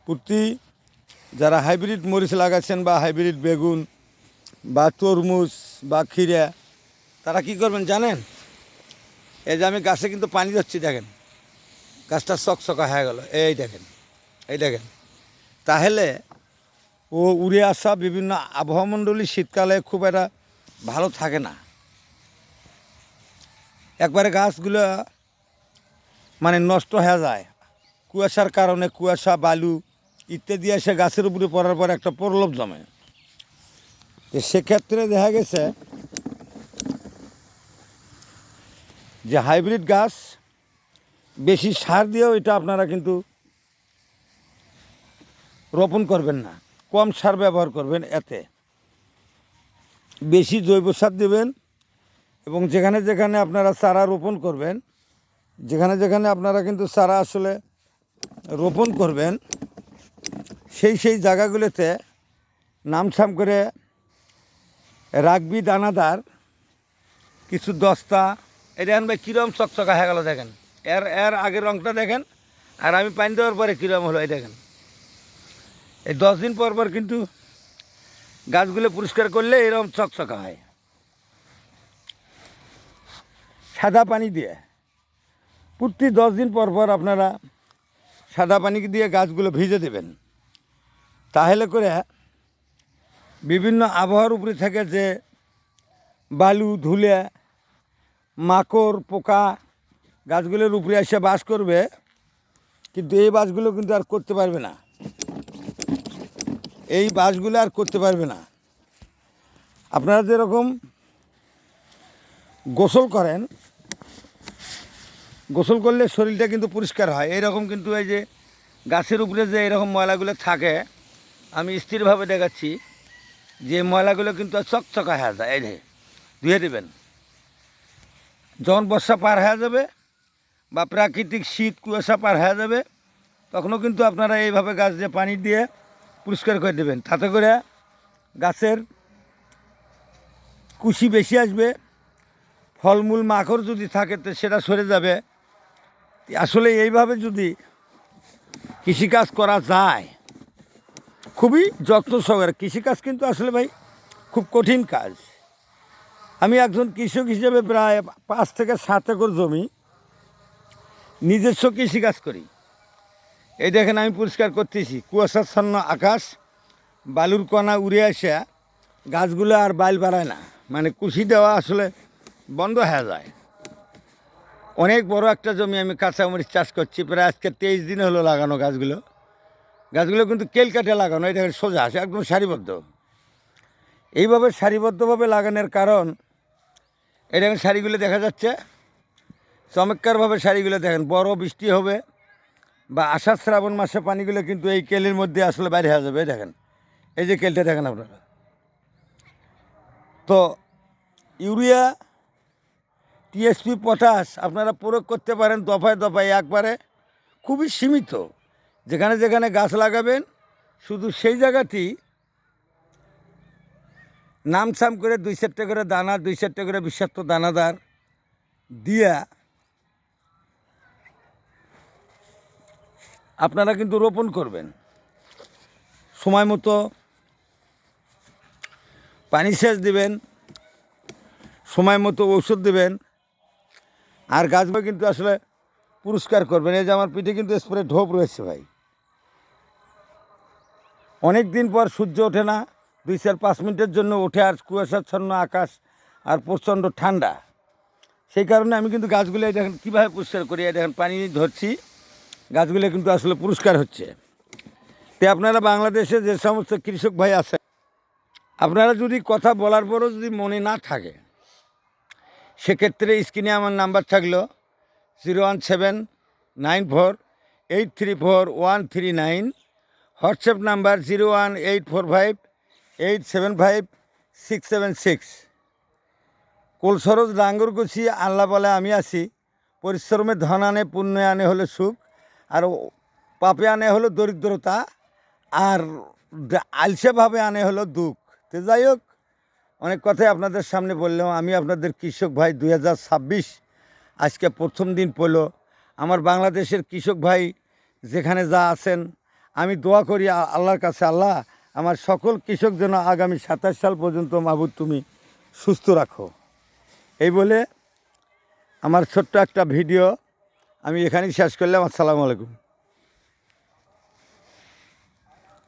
প্রতি যারা হাইব্রিড মরিচ লাগাচ্ছেন বা হাইব্রিড বেগুন বা তরমুজ বা খিরা, তারা কি করবেন জানেন? এই যে আমি গাছে কিন্তু পানি দিচ্ছি, দেখেন গাছটা চকচকা হয়ে গেল, এই দেখেন। তাহলে ও উড়ে আসা বিভিন্ন আবহাওয়ামণ্ডলী শীতকালে খুব একটা ভালো থাকে না, একবারে গাছগুলো মানে নষ্ট হয়ে যায় কুয়াশার কারণে। কুয়াশা, বালু ইত্যাদি এসে গাছের উপরে পড়ার পর একটা প্রলোভ জমে। তো সেক্ষেত্রে দেখা গেছে যে হাইব্রিড গাছ বেশি সার দিয়েও এটা আপনারা কিন্তু রোপণ করবেন না, কম সার ব্যবহার করবেন। এতে বেশি জৈব সার দেবেন এবং যেখানে যেখানে আপনারা চারা রোপণ করবেন, যেখানে যেখানে আপনারা কিন্তু চারা আসলে রোপণ করবেন, সেই জায়গাগুলোতে নামছাম করে রাখবি দানাদার কিছু দস্তা। এই দেখেন ভাই কীরকম চকচকা হয়ে গেল, দেখেন এর আগের রঙটা দেখেন, আর আমি পানি দেওয়ার পরে কীরকম হলো এই দেখেন। এই 10 দিন পর পর কিন্তু গাছগুলো পরিষ্কার করলে এরকম চকচকা হয়। সাদা পানি দিয়ে প্রতি 10 দিন পর পর আপনারা সাদা পানি দিয়ে গাছগুলো ভিজে দেবেন। তাহলে করে বিভিন্ন আবহাওয়ার উপরে থেকে যে বালু, ধুলে, মাকড়, পোকা গাছগুলোর উপরে এসে বাস করবে, কিন্তু এই বাসগুলো কিন্তু আর করতে পারবে না, এই বাসগুলো আর করতে পারবে না। আপনারা যেরকম গোসল করেন, গোসল করলে শরীরটা কিন্তু পরিষ্কার হয়, এরকম কিন্তু এই যে গাছের উপরে যে এরকম ময়লাগুলো থাকে, আমি স্থিরভাবে দেখাচ্ছি যে ময়লাগুলো কিন্তু চকচকা হয়ে যায়। এই ধুয়ে দেবেন। যখন বর্ষা পার হয়ে যাবে বা প্রাকৃতিক শীত কুয়াশা পার হয়ে যাবে, তখনও কিন্তু আপনারা এইভাবে গাছ দিয়ে পানি দিয়ে পরিষ্কার করে দেবেন। তাতে করে গাছের কুশি বেশি আসবে, ফলমূল মাকড় যদি থাকে তো সেটা সরে যাবে। আসলে এইভাবে যদি কৃষিকাজ করা যায়, খুবই যত্ন সহকারে। কৃষিকাজ কিন্তু আসলে ভাই খুব কঠিন কাজ। আমি একজন কৃষক হিসেবে প্রায় 5 থেকে 7 একর জমি নিজস্ব কৃষিকাজ করি। এই দেখেন আমি পরিষ্কার করতেছি, কুয়াশাচ্ছন্ন আকাশ, বালুর কণা উড়ে আসে গাছগুলো আর বাইল বাড়ায় না, মানে কুশি দেওয়া আসলে বন্ধ হয়ে যায়। অনেক বড় একটা জমি আমি কাঁচামরিচ চাষ করছি, প্রায় আজকে 23 দিন হলো লাগানো। গাছগুলো কিন্তু কেলকাটে লাগানো, এটা সোজা আছে একদম সারিবদ্ধ। এইভাবে সারিবদ্ধভাবে লাগানোর কারণ, এই দেখেন সারিগুলো দেখা যাচ্ছে চমৎকারভাবে। সারিগুলো দেখেন, বড় বৃষ্টি হবে বা আষাঢ় শ্রাবণ মাসে পানিগুলো কিন্তু এই কেলের মধ্যে আসলে বাইরে হয়ে যাবে। দেখেন এই যে কেলটা দেখেন আপনারা। তো ইউরিয়া, টিএসপি, পটাশ আপনারা প্রয়োগ করতে পারেন দফায় দফায়, একবারে খুবই সীমিত। যেখানে যেখানে গাছ লাগাবেন শুধু সেই জায়গাতেই নামছাম করে 2-4টা করে দানা, 2-4টা করে বিষাক্ত দানাদার দিয়া আপনারা কিন্তু রোপণ করবেন। সময় মতো পানি সেচ দেবেন, সময় মতো ওষুধ দেবেন, আর গাছগুলো কিন্তু আসলে পরিষ্কার করবেন। এই যে আমার পিঠে কিন্তু স্প্রে ঢোপ রয়েছে ভাই, অনেক দিন পর সূর্য ওঠে না, 2-4-5 মিনিটের জন্য ওঠে, আর কুয়াশাচ্ছন্ন আকাশ আর প্রচণ্ড ঠান্ডা। সেই কারণে আমি কিন্তু গাছগুলো দেখেন কীভাবে পরিষ্কার করি, দেখেন পানি ধরছি, গাছগুলো কিন্তু আসলে পরিষ্কার হচ্ছে। তো আপনারা বাংলাদেশে যে সমস্ত কৃষক ভাই আছে, আপনারা যদি কথা বলার পরও যদি মনে না থাকে, সেক্ষেত্রে স্ক্রিনে আমার নাম্বার থাকলো 01794834139, হোয়াটসঅ্যাপ নাম্বার 01845875676। কুলসরোজ ডাঙ্গরকুচি। আল্লাহ বলে আমি আছি, পরিশ্রমে ধন আনে, পুণ্য আনে হলো সুখ, আর পাপে আনে হলো দরিদ্রতা, আর আলসেভাবে আনে হলো দুঃখ। তো যাই হোক, অনেক কথাই আপনাদের সামনে বললাম। আমি আপনাদের কৃষক ভাই। 2026 আজকে প্রথম দিন পড়ল। আমার বাংলাদেশের কৃষক ভাই যেখানে যা আছেন, আমি দোয়া করি আল্লাহর কাছে, আল্লাহ আমার সকল কৃষক যেন আগামী 27 সাল পর্যন্ত মাহবুব তুমি সুস্থ রাখো। এই বলে আমার ছোট্ট একটা ভিডিও আমি এখানেই শেষ করলাম। আসসালামু আলাইকুম।